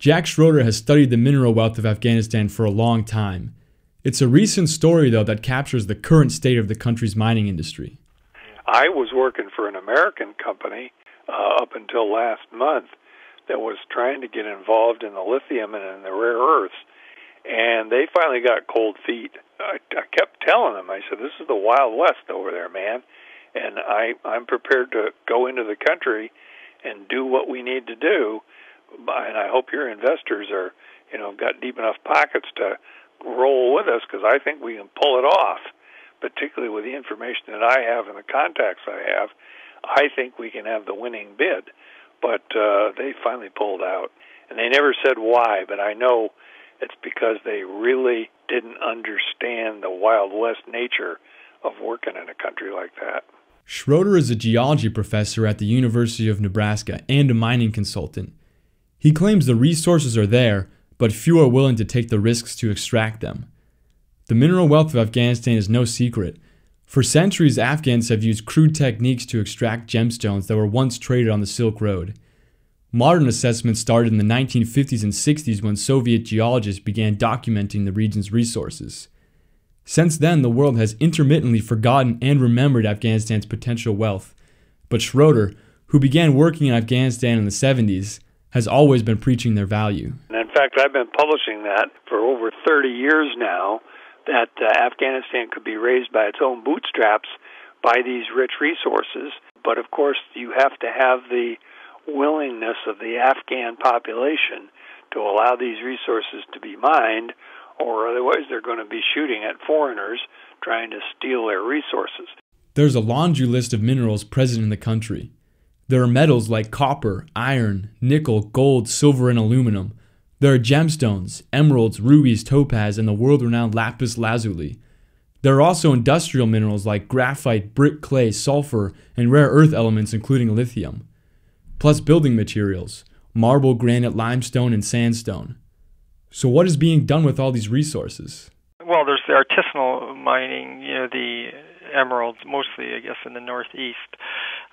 Jack Schroeder has studied the mineral wealth of Afghanistan for a long time. It's a recent story, though, that captures the current state of the country's mining industry. I was working for an American company up until last month that was trying to get involved in the lithium and in the rare earths, and they finally got cold feet. I kept telling them, I said, this is the Wild West over there, man, and I'm prepared to go into the country and do what we need to do, and I hope your investors are, got deep enough pockets to roll with us, because I think we can pull it off, particularly with the information that I have and the contacts I have. I think we can have the winning bid. But they finally pulled out. And they never said why, but I know it's because they really didn't understand the Wild West nature of working in a country like that. Schroeder is a geology professor at the University of Nebraska and a mining consultant. He claims the resources are there, but few are willing to take the risks to extract them. The mineral wealth of Afghanistan is no secret. For centuries, Afghans have used crude techniques to extract gemstones that were once traded on the Silk Road. Modern assessments started in the 1950s and 60s when Soviet geologists began documenting the region's resources. Since then, the world has intermittently forgotten and remembered Afghanistan's potential wealth. But Schroeder, who began working in Afghanistan in the 70s, has always been preaching their value. And in fact, I've been publishing that for over 30 years now, that Afghanistan could be raised by its own bootstraps by these rich resources. But of course, you have to have the willingness of the Afghan population to allow these resources to be mined, or otherwise they're going to be shooting at foreigners trying to steal their resources. There's a laundry list of minerals present in the country. There are metals like copper, iron, nickel, gold, silver, and aluminum. There are gemstones, emeralds, rubies, topaz, and the world-renowned lapis lazuli. There are also industrial minerals like graphite, brick clay, sulfur, and rare earth elements including lithium. Plus building materials, marble, granite, limestone, and sandstone. So what is being done with all these resources? Well, there's the artisanal mining, the emeralds, mostly, I guess, in the northeast.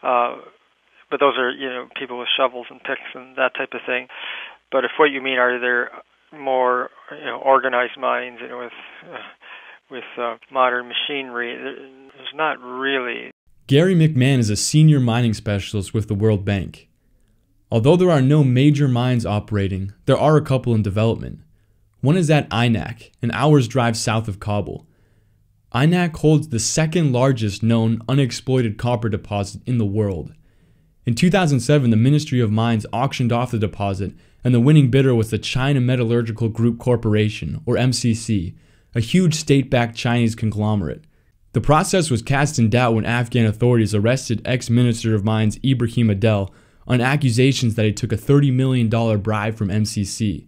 But those are, people with shovels and picks and that type of thing. But if what you mean are there more organized mines, with modern machinery, there's not really. Gary McMahon is a senior mining specialist with the World Bank. Although there are no major mines operating, there are a couple in development. One is at Aynak, an hour's drive south of Kabul. Aynak holds the second largest known unexploited copper deposit in the world. In 2007, the Ministry of Mines auctioned off the deposit, and the winning bidder was the China Metallurgical Group Corporation, or MCC, a huge state-backed Chinese conglomerate. The process was cast in doubt when Afghan authorities arrested ex-Minister of Mines Ibrahim Adel on accusations that he took a $30 million bribe from MCC.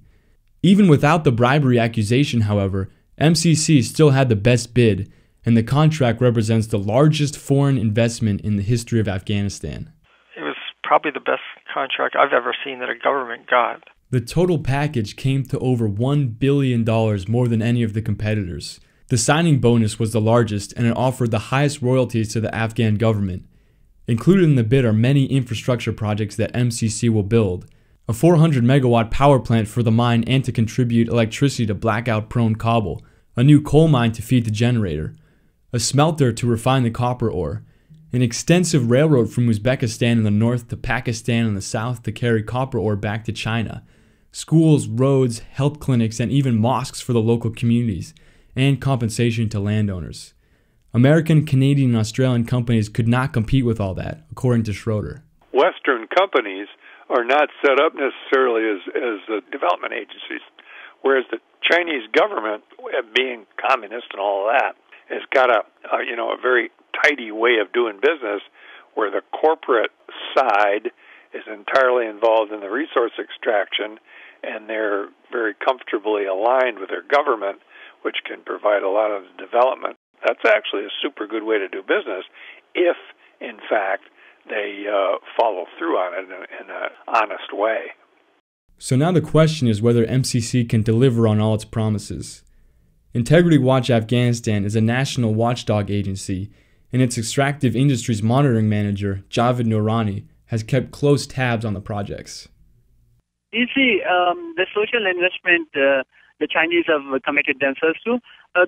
Even without the bribery accusation, however, MCC still had the best bid, and the contract represents the largest foreign investment in the history of Afghanistan. It was probably the best contract I've ever seen that a government got. The total package came to over $1 billion more than any of the competitors. The signing bonus was the largest, and it offered the highest royalties to the Afghan government. Included in the bid are many infrastructure projects that MCC will build. A 400-megawatt power plant for the mine and to contribute electricity to blackout-prone Kabul, a new coal mine to feed the generator, a smelter to refine the copper ore, an extensive railroad from Uzbekistan in the north to Pakistan in the south to carry copper ore back to China, schools, roads, health clinics, and even mosques for the local communities, and compensation to landowners. American, Canadian, and Australian companies could not compete with all that, according to Schroeder. Western companies are not set up necessarily as development agencies, whereas the Chinese government, being communist and all of that, has got a very tidy way of doing business where the corporate side is entirely involved in the resource extraction, and they're very comfortably aligned with their government, which can provide a lot of development. That's actually a super good way to do business if, in fact, they follow through on it in an honest way. So now the question is whether MCC can deliver on all its promises. Integrity Watch Afghanistan is a national watchdog agency, and its extractive industries monitoring manager, Jared Nolan, has kept close tabs on the projects. You see, the social investment the Chinese have committed themselves to,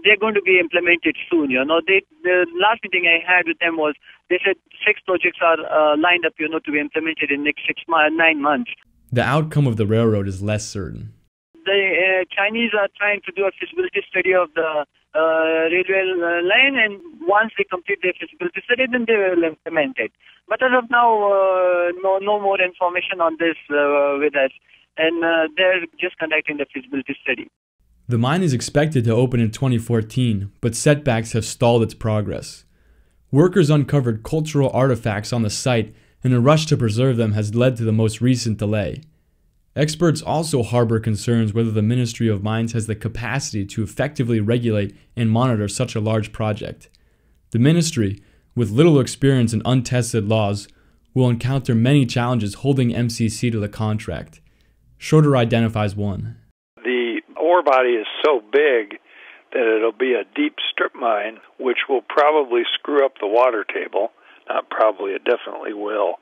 they're going to be implemented soon. The last meeting I had with them was they said 6 projects are lined up, to be implemented in the next 9 months. The outcome of the railroad is less certain. The Chinese are trying to do a feasibility study of the railway line, and once they complete their feasibility study, then they will implement it. But as of now, no more information on this with us, and they're just conducting the feasibility study. The mine is expected to open in 2014, but setbacks have stalled its progress. Workers uncovered cultural artifacts on the site, and a rush to preserve them has led to the most recent delay. Experts also harbor concerns whether the Ministry of Mines has the capacity to effectively regulate and monitor such a large project. The ministry, with little experience in untested laws, will encounter many challenges holding MCC to the contract. Schroeder identifies one. The ore body is so big that it'll be a deep strip mine, which will probably screw up the water table. Not probably, it definitely will.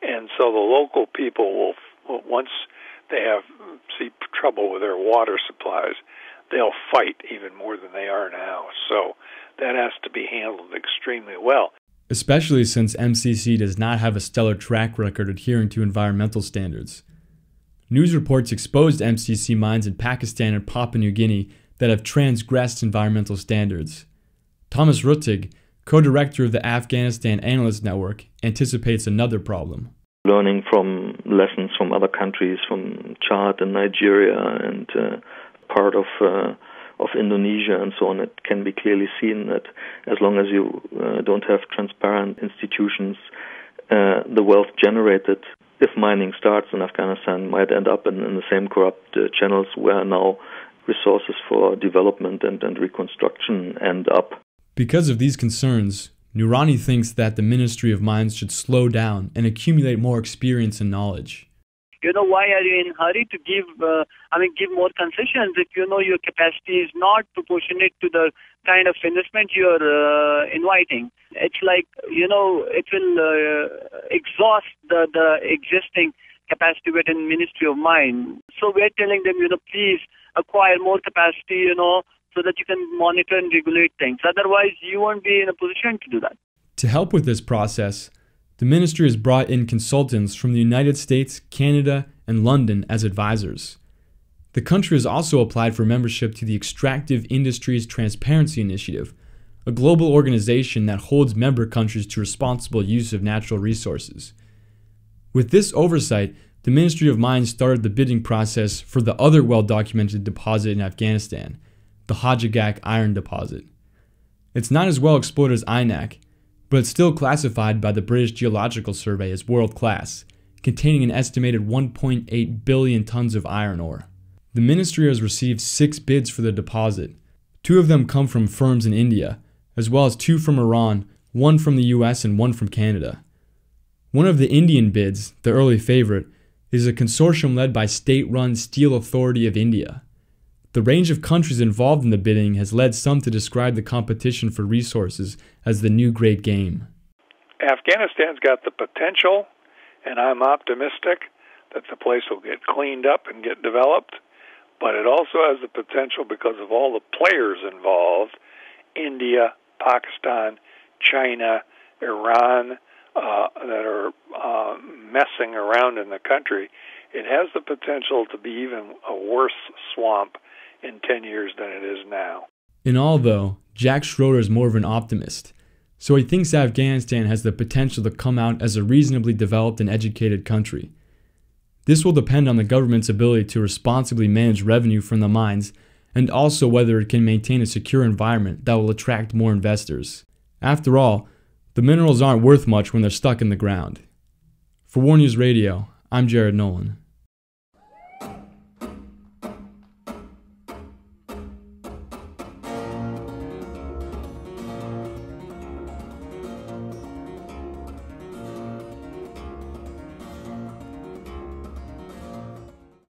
And so the local people will, once they see trouble with their water supplies, they'll fight even more than they are now. So that has to be handled extremely well. Especially since MCC does not have a stellar track record adhering to environmental standards. News reports exposed MCC mines in Pakistan and Papua New Guinea that have transgressed environmental standards. Thomas Ruttig, co-director of the Afghanistan Analyst Network, anticipates another problem. Learning from lessons from other countries, from Chad and Nigeria and part of Indonesia and so on, it can be clearly seen that as long as you don't have transparent institutions, the wealth generated, if mining starts in Afghanistan, might end up in the same corrupt channels where now resources for development and reconstruction end up. Because of these concerns, Noorani thinks that the Ministry of Mines should slow down and accumulate more experience and knowledge. Why are you in a hurry to give more concessions if your capacity is not proportionate to the kind of investment you're inviting? It's like, it will exhaust the existing capacity within Ministry of Mines. So we're telling them, please acquire more capacity, so that you can monitor and regulate things. Otherwise, you won't be in a position to do that. To help with this process, the ministry has brought in consultants from the United States, Canada, and London as advisors. The country has also applied for membership to the Extractive Industries Transparency Initiative, a global organization that holds member countries to responsible use of natural resources. With this oversight, the Ministry of Mines started the bidding process for the other well-documented deposit in Afghanistan, the Hajagak iron deposit. It's not as well explored as INAC, but it's still classified by the British Geological Survey as world-class, containing an estimated 1.8 billion tons of iron ore. The ministry has received 6 bids for the deposit. 2 of them come from firms in India, as well as 2 from Iran, 1 from the US and 1 from Canada. One of the Indian bids, the early favorite, is a consortium led by state-run Steel Authority of India. The range of countries involved in the bidding has led some to describe the competition for resources as the new great game. Afghanistan's got the potential, and I'm optimistic that the place will get cleaned up and get developed, but it also has the potential because of all the players involved, India, Pakistan, China, Iran, that are messing around in the country. It has the potential to be even a worse swamp in 10 years than it is now. In all, though, Jack Schroeder is more of an optimist, so he thinks Afghanistan has the potential to come out as a reasonably developed and educated country. This will depend on the government's ability to responsibly manage revenue from the mines, and also whether it can maintain a secure environment that will attract more investors. After all, the minerals aren't worth much when they're stuck in the ground. For War News Radio, I'm Jared Nolan.